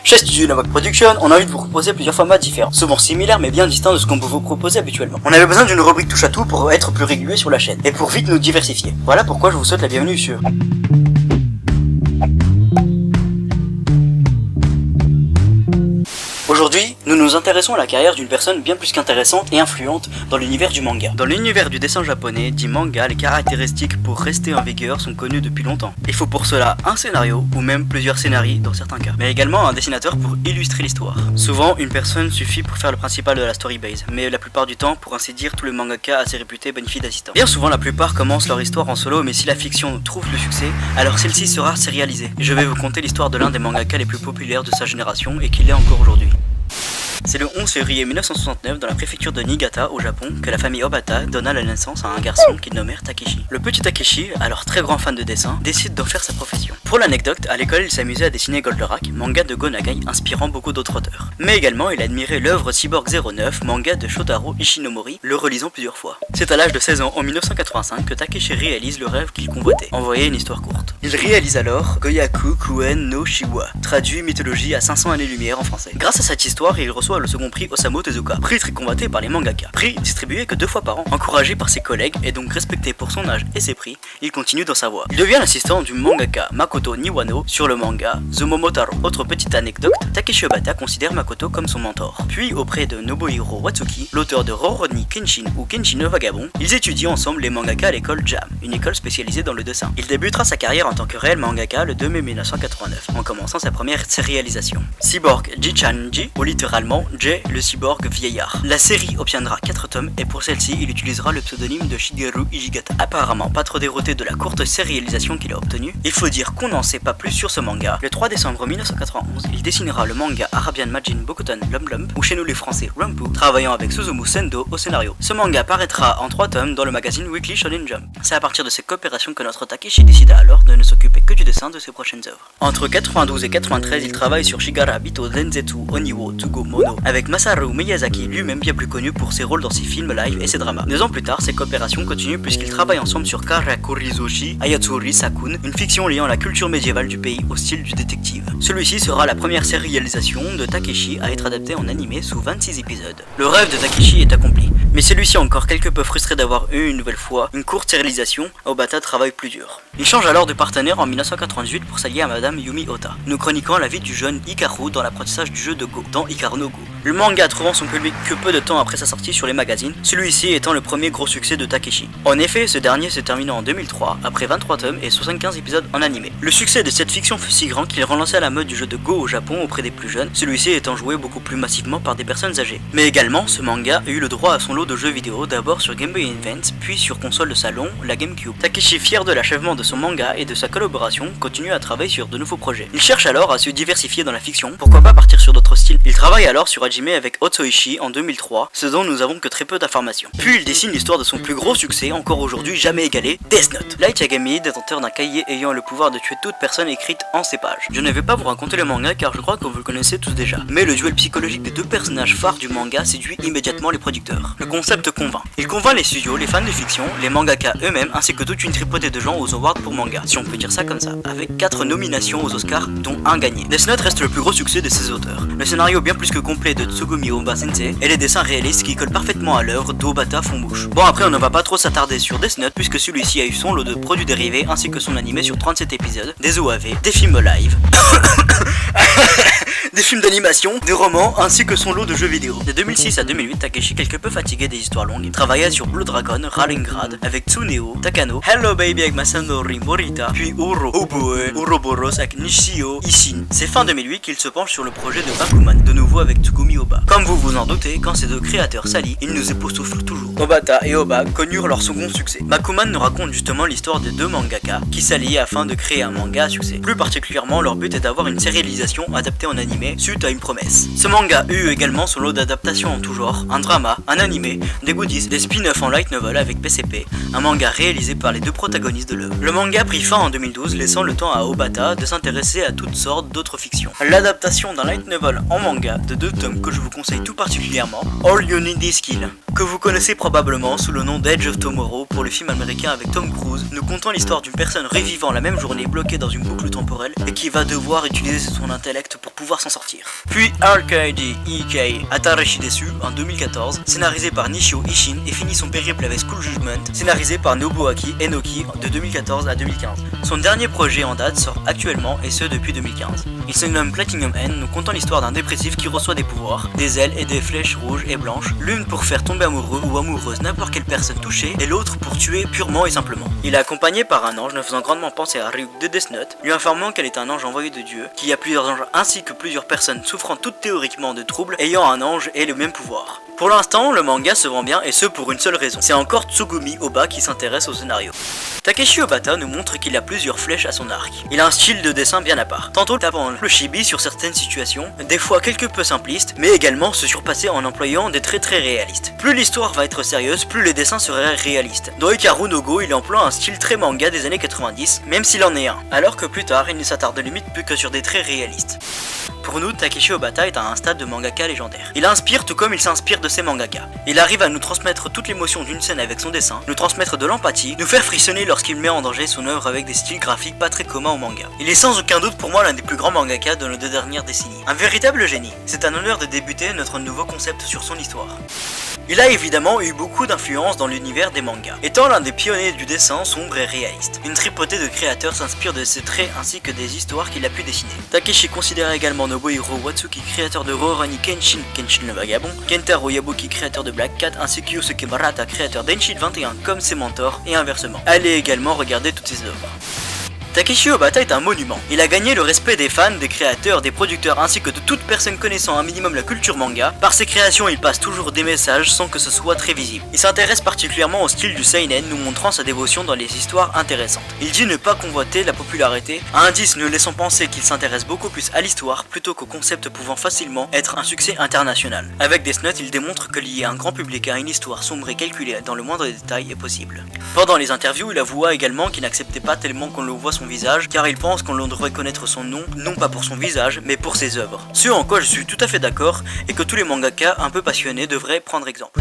Chez Studio Novak Production, on a envie de vous proposer plusieurs formats différents, souvent similaires mais bien distincts de ce qu'on peut vous proposer habituellement. On avait besoin d'une rubrique touche à tout pour être plus régulier sur la chaîne, et pour vite nous diversifier. Voilà pourquoi je vous souhaite la bienvenue sur... Aujourd'hui, nous nous intéressons à la carrière d'une personne bien plus qu'intéressante et influente dans l'univers du manga. Dans l'univers du dessin japonais, dit manga, les caractéristiques pour rester en vigueur sont connues depuis longtemps. Il faut pour cela un scénario, ou même plusieurs scénarios dans certains cas, mais également un dessinateur pour illustrer l'histoire. Souvent, une personne suffit pour faire le principal de la story base, mais la plupart du temps, pour ainsi dire, tous les mangaka assez réputés bénéficient d'assistants. Bien souvent, la plupart commencent leur histoire en solo, mais si la fiction trouve le succès, alors celle-ci sera sérialisée. Je vais vous conter l'histoire de l'un des mangaka les plus populaires de sa génération et qui l'est encore aujourd'hui. C'est le 11 février 1969 dans la préfecture de Niigata au Japon que la famille Obata donna la naissance à un garçon qu'ils nommèrent Takeshi. Le petit Takeshi, alors très grand fan de dessin, décide d'en faire sa profession. Pour l'anecdote, à l'école il s'amusait à dessiner Goldorak, manga de Go Nagai inspirant beaucoup d'autres auteurs. Mais également il admirait l'œuvre Cyborg 09, manga de Shotaro Ishinomori, le relisant plusieurs fois. C'est à l'âge de 16 ans en 1985 que Takeshi réalise le rêve qu'il convoitait, envoyer une histoire courte. Il réalise alors Goyaku Kuen no Shiwa, traduit mythologie à 500 années-lumière en français. Grâce à cette histoire, il reçoit le second prix Osamu Tezuka, prix très convoité par les mangaka, prix distribué que 2 fois par an. Encouragé par ses collègues et donc respecté pour son âge et ses prix, il continue dans sa voie. Il devient l'assistant du mangaka Makoto Niwano sur le manga The Momotaro. Autre petite anecdote, Takeshi Obata considère Makoto comme son mentor. Puis auprès de Nobuhiro Watsuki, l'auteur de Rurouni Kenshin ou Kenshin le Vagabond, ils étudient ensemble les mangaka à l'école Jam, une école spécialisée dans le dessin. Il débutera sa carrière en tant que réel mangaka le 2 mai 1989, en commençant sa première sérialisation. Cyborg Jichanji, ou littéralement J, le cyborg vieillard. La série obtiendra 4 tomes et pour celle-ci, il utilisera le pseudonyme de Shigeru Hijigata. Apparemment pas trop dérouté de la courte sérialisation qu'il a obtenue, il faut dire qu'on n'en sait pas plus sur ce manga. Le 3 décembre 1991, il dessinera le manga Arabian Majin Bokuton Lum Lum, ou chez nous les français Rumpu, travaillant avec Suzumu Sendo au scénario. Ce manga paraîtra en 3 tomes dans le magazine Weekly Shonen Jump. C'est à partir de cette coopération que notre Takeshi décida alors de ne s'occuper que du dessin de ses prochaines œuvres. Entre 92 et 93, il travaille sur Shigara Bito Denzetsu Oniwo Tugo Mono avec Masaru Miyazaki, lui-même bien plus connu pour ses rôles dans ses films live et ses dramas. 2 ans plus tard, ces coopérations continuent puisqu'ils travaillent ensemble sur Karakurizoshi Ayatsuri Sakun, une fiction liant la culture médiévale du pays au style du détective. Celui-ci sera la première sérialisation de Takeshi à être adaptée en animé sous 26 épisodes. Le rêve de Takeshi est accompli, mais celui-ci encore quelque peu frustré d'avoir eu une nouvelle fois une courte sérialisation, Obata travaille plus dur. Il change alors de partenaire en 1998 pour s'allier à Madame Yumi Ota, nous chroniquant la vie du jeune Hikaru dans l'apprentissage du jeu de Go, dans Hikaru no Go. Le manga trouvant son public que peu de temps après sa sortie sur les magazines, celui-ci étant le premier gros succès de Takeshi. En effet, ce dernier s'est terminé en 2003, après 23 tomes et 75 épisodes en animé. Le succès de cette fiction fut si grand qu'il relança la mode du jeu de Go au Japon auprès des plus jeunes, celui-ci étant joué beaucoup plus massivement par des personnes âgées. Mais également, ce manga a eu le droit à son lot de jeux vidéo, d'abord sur Game Boy Advance, puis sur console de salon, la GameCube. Takeshi, fier de l'achèvement de son manga et de sa collaboration, continue à travailler sur de nouveaux projets. Il cherche alors à se diversifier dans la fiction, pourquoi pas partir sur d'autres styles. Il travaille alors sur Hajime avec Otsuishi en 2003, ce dont nous avons que très peu d'informations. Puis il dessine l'histoire de son plus gros succès, encore aujourd'hui jamais égalé, Death Note. Light Yagami, détenteur d'un cahier ayant le pouvoir de tuer toute personne écrite en ces pages. Je ne vais pas vous raconter le manga car je crois que vous le connaissez tous déjà. Mais le duel psychologique des 2 personnages phares du manga séduit immédiatement les producteurs. Le concept convainc. Il convainc les studios, les fans de fiction, les mangaka eux-mêmes, ainsi que toute une tripotée de gens aux awards pour manga, si on peut dire ça comme ça, avec 4 nominations aux Oscars, dont 1 gagné. Death Note reste le plus gros succès de ses auteurs. Le scénario bien plus que complet de Tsugumi Ohba Sensei et les dessins réalistes qui collent parfaitement à l'œuvre d'Obata font bouche. Bon, après on ne va pas trop s'attarder sur Death Note puisque celui-ci a eu son lot de produits dérivés ainsi que son animé sur 37 épisodes, des OAV, des films live, des films d'animation, des romans ainsi que son lot de jeux vidéo. De 2006 à 2008, Takeshi, quelque peu fatigué des histoires longues, travailla sur Blue Dragon, Ralingrad avec Tsuneo, Takano, Hello Baby avec Masanori Morita, puis Uro Oboe, Ouroboros avec Nishio Ishin. C'est fin 2008 qu'il se penche sur le projet de Bakuman, de nouveau avec Tsugumi Ohba. Comme vous vous en doutez, quand ces 2 créateurs s'allient, ils nous époustouflent toujours. Obata et Ohba connurent leur second succès. Bakuman nous raconte justement l'histoire des 2 mangaka qui s'allient afin de créer un manga à succès. Plus particulièrement, leur but est d'avoir une sérialisation adaptée en animé suite à une promesse. Ce manga eut également son lot d'adaptations en tout genre, un drama, un animé, des goodies, des spin-offs en light novel avec PCP, un manga réalisé par les 2 protagonistes de l'œuvre. Le manga prit fin en 2012, laissant le temps à Obata de s'intéresser à toutes sortes d'autres fictions. L'adaptation d'un light novel en manga de 2 tomes que je vous conseille tout particulièrement, All You Need Is Kill. que vous connaissez probablement sous le nom d'Edge of Tomorrow pour le film américain avec Tom Cruise, nous contant l'histoire d'une personne revivant la même journée bloquée dans une boucle temporelle et qui va devoir utiliser son intellect pour pouvoir s'en sortir. Puis Arcade Ike Atarashi Desu en 2014, scénarisé par Nishio Ishin et finit son périple avec School Judgment, scénarisé par Nobuaki Enoki de 2014 à 2015. Son dernier projet en date sort actuellement et ce depuis 2015. Il se nomme Platinum N, nous contant l'histoire d'un dépressif qui reçoit des pouvoirs, des ailes et des flèches rouges et blanches, l'une pour faire tomber amoureux ou amoureuse n'importe quelle personne touchée et l'autre pour tuer purement et simplement. Il est accompagné par un ange ne faisant grandement penser à Ryuk de Death Note, lui informant qu'elle est un ange envoyé de Dieu, qu'il y a plusieurs anges ainsi que plusieurs personnes souffrant toutes théoriquement de troubles ayant un ange et le même pouvoir. Pour l'instant, le manga se vend bien et ce pour une seule raison, c'est encore Tsugumi Oba qui s'intéresse au scénario. Takeshi Obata nous montre qu'il a plusieurs flèches à son arc. Il a un style de dessin bien à part, tantôt tapant le chibi sur certaines situations, des fois quelque peu simpliste, mais également se surpasser en employant des traits très réalistes. Plus l'histoire va être sérieuse, plus les dessins seraient réalistes. Dans Hikaru no Go, il emploie un style très manga des années 90, même s'il en est un, alors que plus tard, il ne s'attarde limite plus que sur des traits réalistes. Pour nous, Takeshi Obata est à un stade de mangaka légendaire. Il inspire tout comme il s'inspire de ses mangaka. Il arrive à nous transmettre toute l'émotion d'une scène avec son dessin, nous transmettre de l'empathie, nous faire frissonner lorsqu'il met en danger son œuvre avec des styles graphiques pas très communs au manga. Il est sans aucun doute pour moi l'un des plus grands mangaka de nos 2 dernières décennies. Un véritable génie. C'est un honneur de débuter notre nouveau concept sur son histoire. Il a évidemment eu beaucoup d'influence dans l'univers des mangas, étant l'un des pionniers du dessin sombre et réaliste. Une tripotée de créateurs s'inspire de ses traits ainsi que des histoires qu'il a pu dessiner. Takeshi considère également Nobuhiro Watsuki, créateur de Rurouni Kenshin, Kenshin le Vagabond, Kentaro Yabuki, créateur de Black Cat, ainsi que Yusuke Murata, créateur d'Enshin 21 comme ses mentors, et inversement. Allez également regarder toutes ses œuvres. Takeshi Obata est un monument. Il a gagné le respect des fans, des créateurs, des producteurs ainsi que de toute personne connaissant un minimum la culture manga. Par ses créations, il passe toujours des messages sans que ce soit très visible. Il s'intéresse particulièrement au style du seinen, nous montrant sa dévotion dans les histoires intéressantes. Il dit ne pas convoiter la popularité, un indice nous laissant penser qu'il s'intéresse beaucoup plus à l'histoire plutôt qu'au concept pouvant facilement être un succès international. Avec Death Note, il démontre que lier un grand public à une histoire sombre et calculée dans le moindre détail est possible. Pendant les interviews, il avoua également qu'il n'acceptait pas tellement qu'on le voit son visage, car il pense qu'on devrait connaître son nom, non pas pour son visage, mais pour ses œuvres. Ce en quoi je suis tout à fait d'accord, et que tous les mangaka un peu passionnés devraient prendre exemple.